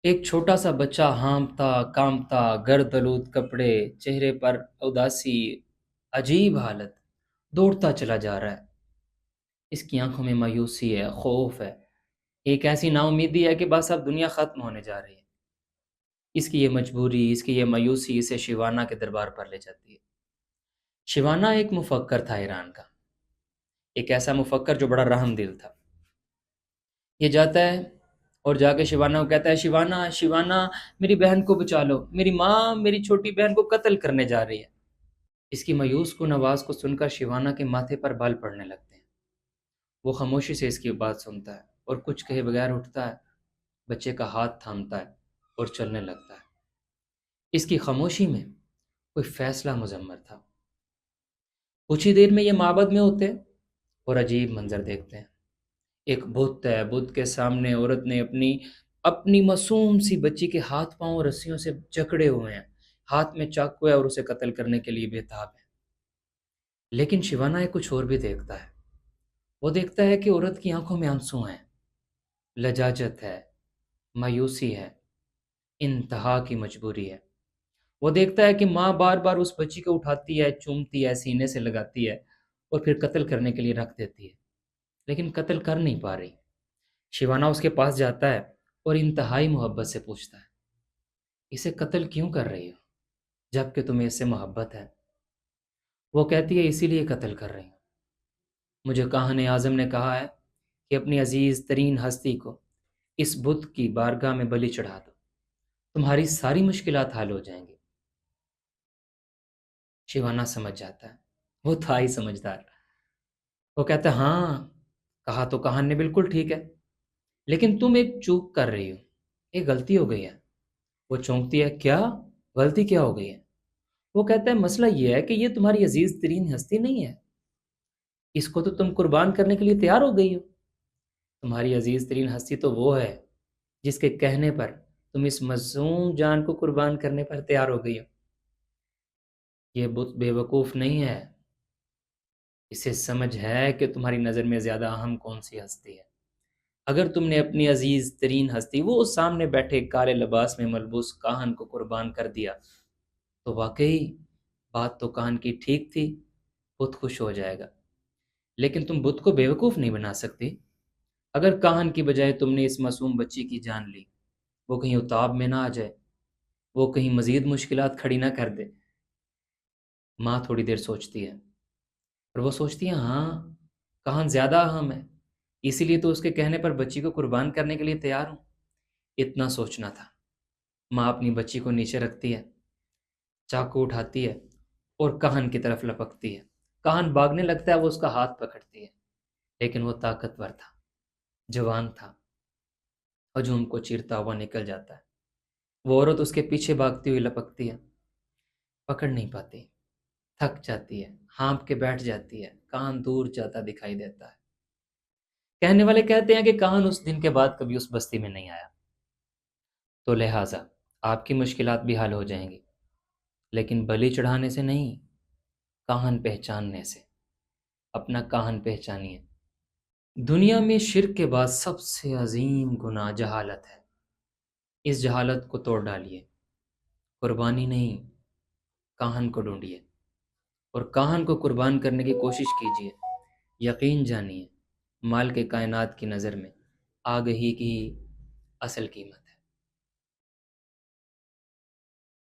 ایک چھوٹا سا بچہ ہانپتا کانپتا، گرد آلود کپڑے، چہرے پر اداسی، عجیب حالت، دوڑتا چلا جا رہا ہے۔ اس کی آنکھوں میں مایوسی ہے، خوف ہے، ایک ایسی نا امیدی ہے کہ بس اب دنیا ختم ہونے جا رہی ہے۔ اس کی یہ مجبوری، اس کی یہ مایوسی اسے شیوانا کے دربار پر لے جاتی ہے۔ شیوانا ایک مفکر تھا ایران کا، ایک ایسا مفکر جو بڑا رحم دل تھا۔ یہ جاتا ہے اور جا کے شیوانا کو کہتا ہے، شیوانا شیوانا میری بہن کو بچا لو، میری ماں میری چھوٹی بہن کو قتل کرنے جا رہی ہے۔ اس کی مایوس کن آواز کو سن کر شیوانا کے ماتھے پر بال پڑنے لگتے ہیں۔ وہ خاموشی سے اس کی بات سنتا ہے اور کچھ کہے بغیر اٹھتا ہے، بچے کا ہاتھ تھامتا ہے اور چلنے لگتا ہے۔ اس کی خاموشی میں کوئی فیصلہ مضمر تھا۔ کچھ ہی دیر میں یہ معبد میں ہوتے ہیں اور عجیب منظر دیکھتے ہیں۔ ایک بت ہے، بت کے سامنے عورت نے اپنی اپنی معصوم سی بچی کے ہاتھ پاؤں رسیوں سے جکڑے ہوئے ہیں، ہاتھ میں چاقو ہے اور اسے قتل کرنے کے لیے بےتاب ہے۔ لیکن شیوانا ایک کچھ اور بھی دیکھتا ہے۔ وہ دیکھتا ہے کہ عورت کی آنکھوں میں آنسو ہیں، لجاجت ہے، مایوسی ہے، انتہا کی مجبوری ہے۔ وہ دیکھتا ہے کہ ماں بار بار اس بچی کو اٹھاتی ہے، چومتی ہے، سینے سے لگاتی ہے اور پھر قتل کرنے کے لیے رکھ دیتی ہے، لیکن قتل کر نہیں پا رہی۔ شیوانا اس کے پاس جاتا ہے اور انتہائی محبت سے پوچھتا ہے، اسے قتل کیوں کر رہی ہو جب کہ تمہیں اس سے محبت ہے؟ وہ کہتی ہے، اسی لیے قتل کر رہی ہوں، مجھے کاہن اعظم نے کہا ہے کہ اپنی عزیز ترین ہستی کو اس بت کی بارگاہ میں بلی چڑھا دو، تمہاری ساری مشکلات حل ہو جائیں گی۔ شیوانا سمجھ جاتا ہے، وہ تھا ہی سمجھدار۔ وہ کہتا ہے، ہاں کہا تو کاہن نے بالکل ٹھیک ہے، لیکن تم ایک چوک کر رہی ہو، ایک غلطی ہو گئی ہے۔ وہ چونکتی ہے، کیا غلطی کیا ہو گئی ہے؟ وہ کہتا ہے، مسئلہ یہ ہے کہ یہ تمہاری عزیز ترین ہستی نہیں ہے، اس کو تو تم قربان کرنے کے لیے تیار ہو گئی ہو۔ تمہاری عزیز ترین ہستی تو وہ ہے جس کے کہنے پر تم اس معصوم جان کو قربان کرنے پر تیار ہو گئی ہو۔ یہ بت بے وقوف نہیں ہے، اسے سمجھ ہے کہ تمہاری نظر میں زیادہ اہم کون سی ہستی ہے۔ اگر تم نے اپنی عزیز ترین ہستی، وہ سامنے بیٹھے کالے لباس میں ملبوس کاہن کو قربان کر دیا تو واقعی بات تو کاہن کی ٹھیک تھی، بت خوش ہو جائے گا۔ لیکن تم بت کو بیوقوف نہیں بنا سکتی۔ اگر کاہن کی بجائے تم نے اس معصوم بچی کی جان لی، وہ کہیں اتاب میں نہ آ جائے، وہ کہیں مزید مشکلات کھڑی نہ کر دے۔ ماں تھوڑی دیر سوچتی ہے اور وہ سوچتی ہے، ہاں کاہن زیادہ اہم ہے، اسی لیے تو اس کے کہنے پر بچی کو قربان کرنے کے لیے تیار ہوں۔ اتنا سوچنا تھا۔ ماں اپنی بچی کو نیچے رکھتی ہے، چاقو اٹھاتی ہے اور کاہن کی طرف لپکتی ہے۔ کاہن بھاگنے لگتا ہے، وہ اس کا ہاتھ پکڑتی ہے، لیکن وہ طاقتور تھا، جوان تھا، ہجوم کو چیرتا ہوا نکل جاتا ہے۔ وہ عورت اس کے پیچھے بھاگتی ہوئی لپکتی ہے، پکڑ نہیں پاتی، تھک جاتی ہے، ہانپ کے بیٹھ جاتی ہے۔ کاہن دور جاتا دکھائی دیتا ہے۔ کہنے والے کہتے ہیں کہ کاہن اس دن کے بعد کبھی اس بستی میں نہیں آیا، تو لہٰذا آپ کی مشکلات بھی حل ہو جائیں گی، لیکن بلی چڑھانے سے نہیں، کاہن پہچاننے سے۔ اپنا کاہن پہچانیے۔ دنیا میں شرک کے بعد سب سے عظیم گناہ جہالت ہے۔ اس جہالت کو توڑ ڈالیے، قربانی نہیں، کاہن کو ڈھونڈیے اور کاہن کو قربان کرنے کی کوشش کیجیے۔ یقین جانیے، مال کے کائنات کی نظر میں آگہی کی اصل قیمت